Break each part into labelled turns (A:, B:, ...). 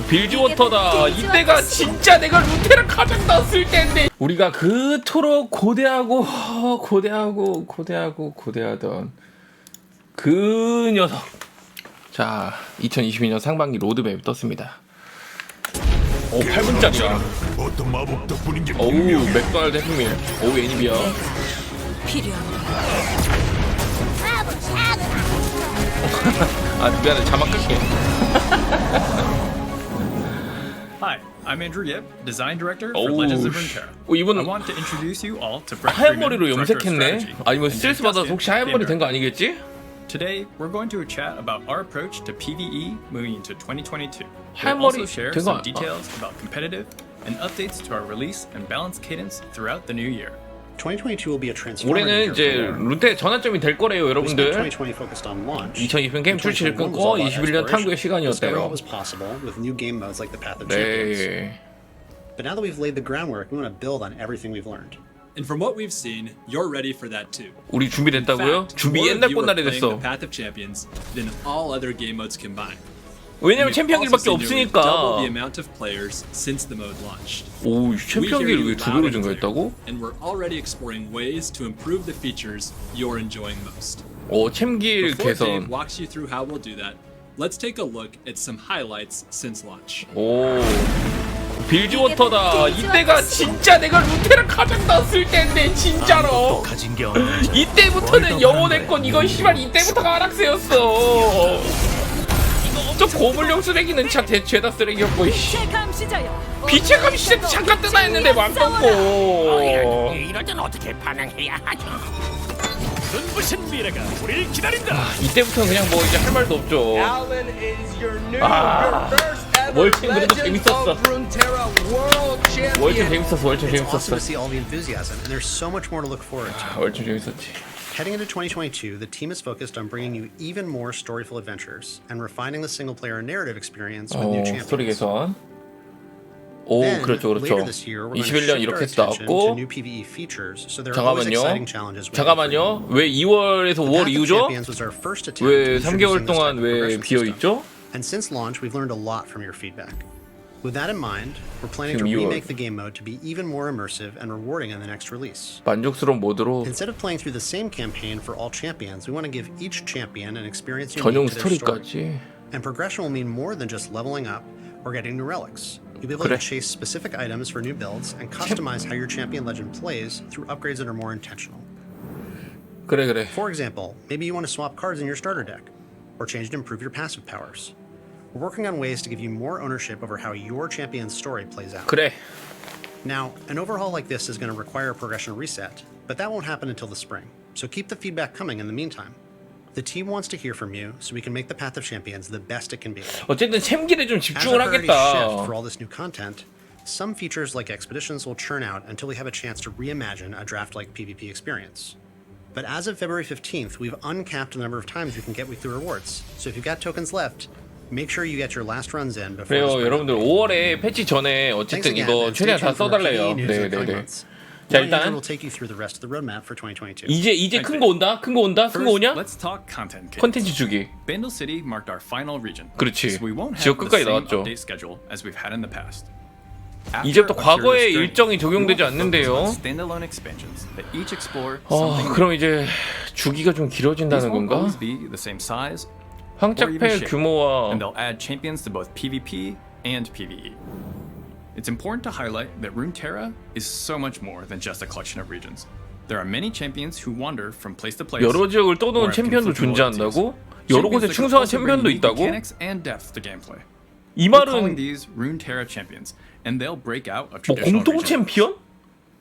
A: 빌즈워터다. 이때가 진짜 내가 루테라 가장 떴을 때인데 우리가 그토록 고대하던 그 녀석. 자, 2022년 상반기 로드맵 떴습니다. 오, 8분짜리야.
B: 어떤 마법 덕분인지
A: 오우, 맥도날드 해피밀. 오우, 애니비야. 아, 미안해. 자막 끌게.
C: Hi, I'm Andrew Yip, Design Director for
A: 오우,
C: Legends of Runeterra.
A: 이분
C: I want to introduce you all to Brett
A: 하얀
C: Freeman,
A: 머리로
C: Director of
A: 염색했네.
C: Strategy,
A: 아니면
C: and
A: 스트레스
C: Jake
A: 받아서
C: Dustin,
A: 혹시 하얀
C: Game
A: 머리 된 거
C: Director.
A: 아니겠지?
C: Today, we're going to chat about our approach to PvE moving into 2022.
A: 하얀
C: We'll
A: 머리
C: also share
A: 된 거
C: some details about competitive and updates to our release and balance cadence throughout the new year.
D: 2022 will be a transformative
A: 올해는
D: year
A: 이제
D: for Lore.
A: 룬테 전환점이 될 거래요,
D: We spent
A: 여러분들.
D: 2020 focused on launch.
A: 2020년 게임 출시를
D: 2021 was
A: 끊고
D: all about
A: 21년 탐구의
D: exploration. Discover
A: 시간이었대요.
D: what was possible with new game modes like the Path of Champions.
A: 네.
D: But now that we've laid the groundwork, we want to build on everything we've learned.
E: And from what we've seen, you're ready for that too.
A: 우리 준비됐다고요?
E: fact,
A: 준비
E: more
A: 옛날
E: of you are
A: 꽃날이
E: playing
A: 됐어.
E: the Path of Champions than all other game modes combined.
A: 왜냐면
E: We've
A: 챔피언
E: also
A: 길밖에
E: seen nearly double the
A: 없으니까.
E: amount of players since the mode launched.
A: 오,
E: We
A: 챔피언
E: hear
A: 길을
E: you
A: 왜 두
E: loud
A: 배로
E: and clear,
A: 증가했다고?
E: and we're already exploring ways to improve the features you're enjoying most.
A: 오, 챔길
E: Before Dave
A: 개선.
E: walks you through how we'll do that, let's take a look at some highlights since launch.
A: 오. 빌즈워터다. 이때가 진짜 내가 루테라 가장 떴을 때인데 진짜로.
B: 가진 게 없는
A: 이때부터는 영혼의 이거 씨발 이때부터가 하락세였어. 저 고물령 쓰레기는 차 죄다 쓰레기였고 이씨. 빛의 감 시대 잠깐 뜨나 했는데 맘먹고.
B: 이럴 땐 어떻게 반응해야 하죠? 눈부신 미래가 우리를 기다린다.
A: 이때부터 그냥 뭐 이제 할 말도 없죠. 아, 월챔 그래도 재밌었어. 월챔 재밌었어. 월챔
D: It's awesome
A: 재밌었어.
D: to see all the enthusiasm, and there's so much more to look forward to.
A: 월챔 재밌었지.
D: Heading into 2022, the team is focused on bringing you even more storyful adventures and refining the single-player narrative experience with new
A: 스토리
D: champions.
A: 개선. 오,
D: Then,
A: 그렇죠,
D: later
A: 그렇죠.
D: this year, we're going to
A: 21년
D: shift our
A: 이렇게
D: attention to
A: 나왔고.
D: new PvE features, so there are always
A: 잠깐만요.
D: exciting challenges waiting for you.
A: 잠깐만요. 왜 2월에서 5월
D: Path of
A: 이후죠?
D: Champions was our first attempt
A: 왜
D: at
A: 3개월
D: introducing this
A: 동안
D: type of
A: 왜
D: progression
A: 비어
D: system.
A: 있죠?
D: And since launch, we've learned a lot from your feedback. With that in mind, we're planning to
A: 지금 2월.
D: remake the game mode to be even more immersive and rewarding in the next release.
A: 만족스러운 모드로
D: Instead of playing through the same campaign for all champions, we want to give each champion an experience
A: 전용
D: unique to their story.
A: 스토리까지.
D: And progression will mean more than just leveling up or getting new relics. You'll be able
A: 그래.
D: to chase specific items for new builds and customize how your champion legend plays through upgrades that are more intentional.
A: 그래 그래.
D: For example, maybe you want to swap cards in your starter deck, or change to improve your passive powers. We're working on ways to give you more ownership over how your champion's story plays out.
A: 그래.
D: Now, an overhaul like this is going to require a progression reset, but that won't happen until the spring, so keep the feedback coming in the meantime. The team wants to hear from you so we can make the Path of Champions the best it can be.
A: 어쨌든 챔길에 좀
D: As a
A: 집중을
D: priority shift
A: 하겠다.
D: for all this new content, some features like expeditions will churn out until we have a chance to reimagine a draft-like PvP experience. But as of February 15th, we've uncapped the number of times you can get weekly rewards. So if you've got tokens left, make sure you get your last runs in before the
A: 그래요,
D: spring.
A: 여러분들 5월에 패치 전에
D: Thanks
A: 어쨌든
D: again,
A: 이거
D: and stay
A: 최대한 다
D: tuned for our
A: 써달래요.
D: PvE news in the coming
A: 네네네.
D: months.
A: 자
D: Now Andrew
A: 일단
D: will take you through the rest of the roadmap for 2022.
A: 이제 큰 거 온다. 큰 거 온다. 큰 거
C: First,
A: 오냐?
C: let's talk content cadence.
A: 컨텐츠 주기.
C: Bandle City marked our final region.
A: 그렇지.
C: So we won't
A: 지역
C: have the
A: 끝까지
C: same
A: 나왔죠.
C: update schedule as we've had in the past.
A: 이제부터
C: After
A: 과거의
C: Arturia's
A: 일정이
C: Journey,
A: 적용되지
C: we want to focus
A: 않는데요.
C: on standalone expansions that each explore something new.
A: 그럼 이제 주기가 좀
C: These
A: 길어진다는
C: won't
A: 건가?
C: always be the same size,
A: 황짝패 규모와
C: and they'll add champions to both PvP and PvE. It's important to highlight that Runeterra is so much more than just a collection of regions. There are many champions who wander from place to place.
A: 여러 지역을
C: or
A: 떠도는
C: have
A: 챔피언도
C: conflicting
A: 존재한다고?
C: loyalties.
A: 여러 곳에
C: Champions that can
A: 충성한
C: also bring
A: 챔피언도
C: unique
A: 있다고?
C: mechanics and depth to gameplay.
A: 이
C: We're calling
A: 말은
C: these Runeterra champions, and they'll break out of
A: 뭐
C: traditional
A: 공통
C: regions.
A: 챔피언?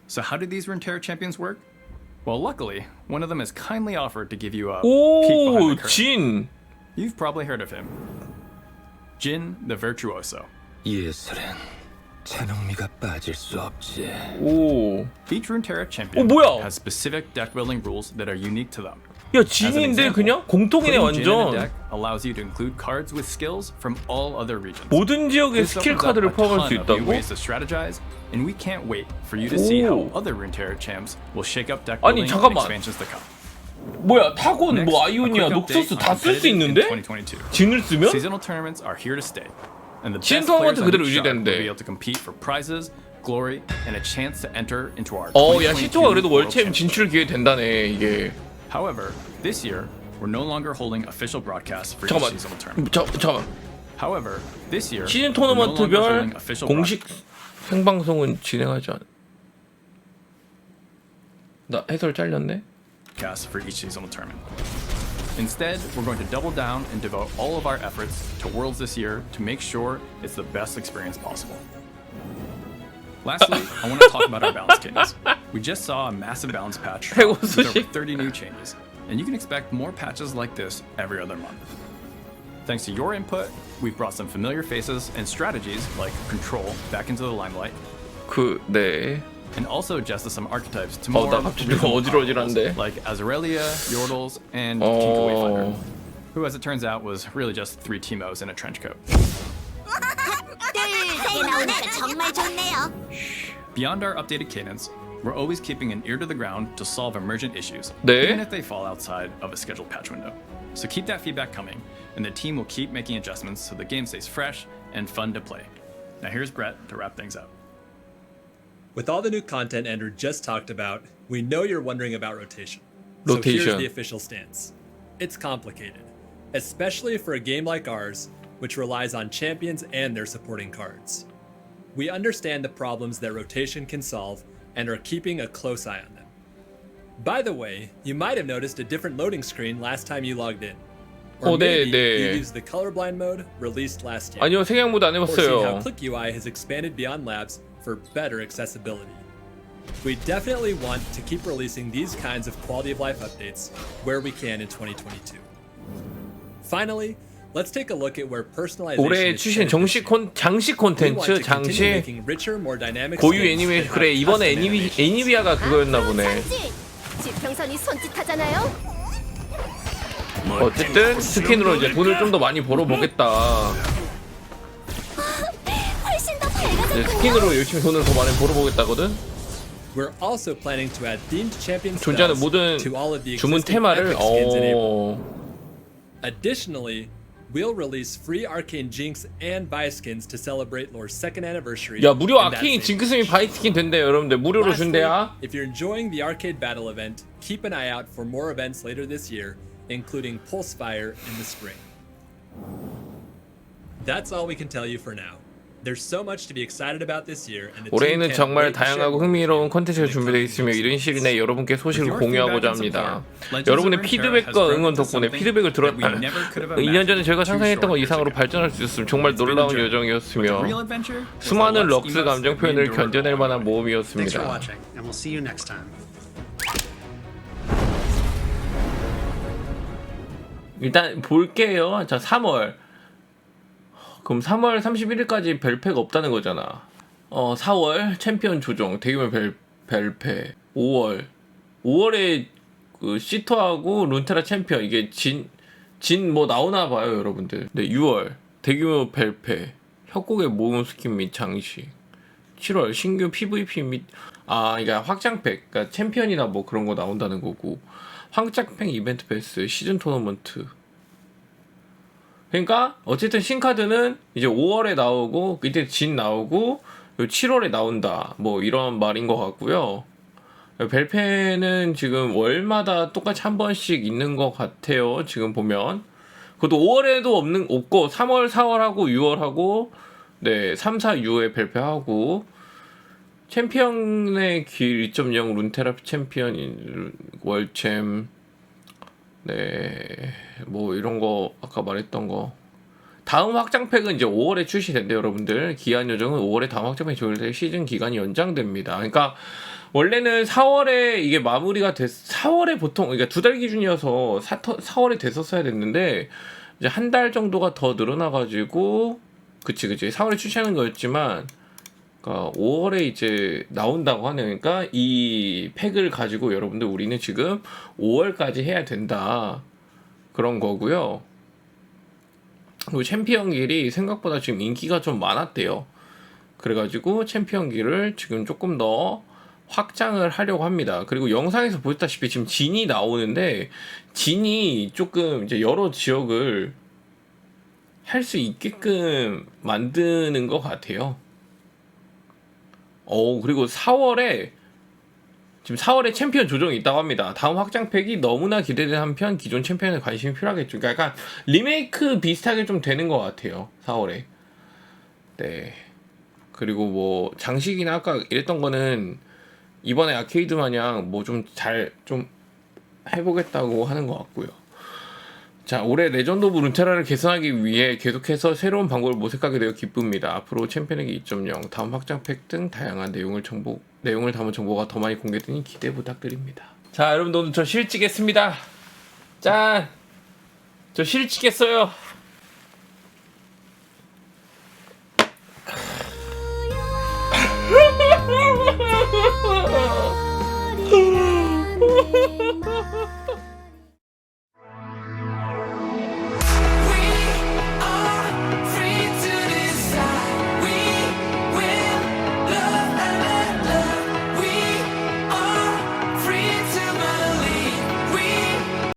C: So how do these Runeterra champions work? Well, luckily, one of them has kindly offered to give you a peek behind
A: 오,
C: the curtain.
A: 진.
C: You've probably heard of him. Jin the Virtuoso.
B: 예술엔 찬홍미가 빠질 수 없지.
A: 오.
C: Each Runeterra champion
A: 뭐야?
C: has specific deck building rules that are unique to them.
A: 야,
C: As an
A: 진인데
C: example,
A: 그냥 공통이네
C: putting Jin in a
A: 완전.
C: deck allows you to include cards with skills from all other regions.
A: 모든 지역에
C: This
A: 스킬
C: opens up
A: 카드를
C: a
A: 포함할 수
C: ton of new
A: 있다고?
C: ways to strategize, and we can't wait for you to see how
A: 오.
C: other Runeterra champs will shake up deck
A: 아니,
C: building and
A: 잠깐만.
C: expansions to come.
A: 뭐야, 타곤,
C: Next,
A: 뭐
C: a
A: 아이오니아,
C: quick update
A: 녹서스
C: on
A: 다 쓸 수
C: competitive in
A: 있는데?
C: 2022.
A: 진을 쓰면?
C: Seasonal tournaments are here to stay. And the
A: 시즌
C: best players
A: 토너먼트
C: on
A: 그대로
C: each shard will
A: 유지되는데.
C: be able to compete for prizes, glory, and a chance to enter into our
A: 야
C: 2022
A: 시토가 그래도
C: World
A: 월챔
C: Championship.
A: 진출 기회 된다네 이게.
C: However, this year we're no longer holding official broadcasts for each
A: 잠깐만.
C: seasonal tournament.
A: 잠깐만.
C: However, this year
A: 시즌
C: we're no longer
A: 토너먼트별
C: holding official
A: 공식 생방송은 진행하지 않. 나 해설 잘렸네.
C: broadcasts for each seasonal tournament. Instead, we're going to double down and devote all of our efforts to Worlds this year to make sure it's the best experience possible. Lastly, I want to talk about our balance kings. We just saw a massive balance patch drop with over 30 new changes, and you can expect more patches like this every other month. Thanks to your input, we've brought some familiar faces and strategies like Control back into the limelight,
A: 네.
C: and also adjusted some archetypes to
A: 나
C: more
A: 갑자기 좀
C: reasonable
A: 어지러지란데.
C: combos, like Azarelia, Yordles, and Tinker Wayfinder,
A: 어.
C: who, as it turns out, was really just 3 Teemos in a trench coat.
F: 뜰게 나오니까 정말 좋네요.
C: Beyond our updated cadence, we're always keeping an ear to the ground to solve emergent issues,
A: 네.
C: even if they fall outside of a scheduled patch window. So keep that feedback coming, and the team will keep making adjustments so the game stays fresh and fun to play. Now here's Brett to wrap things up.
E: With all the new content Andrew just talked about, we know you're wondering about rotation. So here's
A: Rotation.
E: the official stance. It's complicated, especially for a game like ours, which relies on champions and their supporting cards. We understand the problems that rotation can solve and are keeping a close eye on them. By the way, you might have noticed a different loading screen last time you logged in. Or
A: 네,
E: maybe
A: 네.
E: you used the colorblind mode released last year.
A: 아니요 생양 모드 안
E: Or see how
A: 해봤어요.
E: Click UI has expanded beyond labs for better accessibility. We definitely want to keep releasing these kinds of quality of life updates where we can in 2022. Finally, let's take a look at where personalization
A: 올해
E: is
A: 출시된
E: headed
A: 정식
E: this year.
A: 장식
E: We want
A: 콘텐츠
E: to continue
A: 장식
E: making richer, more dynamic
A: 고유
E: skins
A: 애니메이션.
E: that
A: 그래
E: have
A: 이번에
E: custom animations.
A: 애니비아가 그거였나 보네.
F: 지평선이 손짓하잖아요.
A: 어쨌든 스킨으로 이제 돈을 좀 더 많이 벌어보겠다.
F: 훨씬 더
A: 이제
F: 밝아졌군요.
A: 스킨으로 열심히 돈을 더 많이 벌어보겠다거든.
E: We're also planning to add themed champion
A: 존재하는
E: spells
A: 모든
E: to all of the
A: 주문
E: existing
A: 테마를
E: epic skins in April. Additionally, we'll release free Arcane Jinx and Vi skins to celebrate Lore's second anniversary.
A: 야 무료
E: in that
A: 아케인
E: same
A: 징크스미 바이 스킨 된대요 여러분들. 무료로
E: Lastly,
A: 준대야.
E: if you're enjoying the arcade battle event, keep an eye out for more events later this year, including Pulsefire in the spring. That's all we can tell you for now. There's so much to be excited about this year, and the team
A: 올해에는
E: can't
A: 정말
E: wait to share
A: 다양하고
E: more with
A: 흥미로운
E: you
A: 콘텐츠가
E: in the
A: 준비되어
E: coming
A: 있으며
E: weeks.
A: 이런 시기에 내에 여러분께 소식을
C: With your
A: 공유하고자
C: feedback and
A: 합니다.
C: support, Legends
A: 여러분의
C: of Runeterra has
A: 피드백과
C: grown
A: 응원
C: into
A: 덕분에
C: something
A: 피드백을
C: that we never could have
A: 2년 전에 저희가
C: imagined
A: 상상했던 것
C: two short
A: 이상으로
C: years ago.
A: 발전할 수 있었으면 정말
C: It's been a
A: 놀라운
C: journey, but the
A: 여정이었으며
C: real adventure was the
A: 수많은
C: lots
A: 럭스
C: emotes
A: 감정
C: that we
A: 표현을
C: endured
A: 견뎌낼
C: along
A: 만한
C: the way.
D: Thanks for
A: 모험이었습니다.
D: watching, and we'll see you next time.
A: 일단 볼게요. 자 3월. 그럼 3월 31일까지 벨패가 없다는 거잖아. 4월 챔피언 조정 대규모 벨패. 5월에 그 시토하고 룬테라 챔피언 이게 진 뭐 나오나 봐요 여러분들. 네 6월 대규모 벨패. 협곡의 모험 스킨 및 장식. 7월 신규 PVP 및 그러니까 확장팩, 그러니까 챔피언이나 뭐 그런 거 나온다는 거고. 확장팩 이벤트 패스, 시즌 토너먼트. 그러니까 어쨌든 신카드는 이제 5월에 나오고 이때 진 나오고 7월에 나온다 뭐 이런 말인 것 같고요. 벨페는 지금 월마다 똑같이 한 번씩 있는 것 같아요. 지금 보면 그것도 5월에도 없고 3월, 4월하고 6월하고 네 3, 4, 6에 벨페하고 챔피언의 길 2.0 룬테라 챔피언 월챔 네, 뭐 이런 거 아까 말했던 거. 다음 확장팩은 이제 5월에 출시된대요, 여러분들. 기한 요정은 5월에 다음 확장팩 조율될 시즌 기간이 연장됩니다. 그러니까 원래는 4월에 이게 마무리가 4월에 보통 그러니까 2달 기준이어서 4월에 됐었어야 됐는데 이제 한 달 정도가 더 늘어나가지고 그치 4월에 출시하는 거였지만. 그러니까 5월에 이제 나온다고 하네요. 그러니까 이 팩을 가지고 여러분들 우리는 지금 5월까지 해야 된다 그런 거고요. 그리고 챔피언 길이 생각보다 지금 인기가 좀 많았대요. 그래가지고 챔피언 길을 지금 조금 더 확장을 하려고 합니다. 그리고 영상에서 보셨다시피 지금 진이 나오는데 진이 조금 이제 여러 지역을 할 수 있게끔 만드는 것 같아요. 그리고 4월에 지금 4월에 챔피언 조정이 있다고 합니다. 다음 확장팩이 너무나 기대되는 한편 기존 챔피언에 관심이 필요하겠죠. 그러니까 약간 리메이크 비슷하게 좀 되는 것 같아요. 4월에. 네. 그리고 뭐 장식이나 아까 이랬던 거는 이번에 아케이드 마냥 뭐 좀 잘 좀 해보겠다고 하는 것 같고요. 자, 올해 레전드 오브 룬테라를 개선하기 위해 계속해서 새로운 방법을 모색하게 되어 기쁩니다. 앞으로 챔피언에게 2.0, 다음 확장팩 등 다양한 내용을 담은 정보가 더 많이 공개되니 기대 부탁드립니다. 자, 여러분들 오늘 저 실직했습니다. 짠! 저 실직했어요.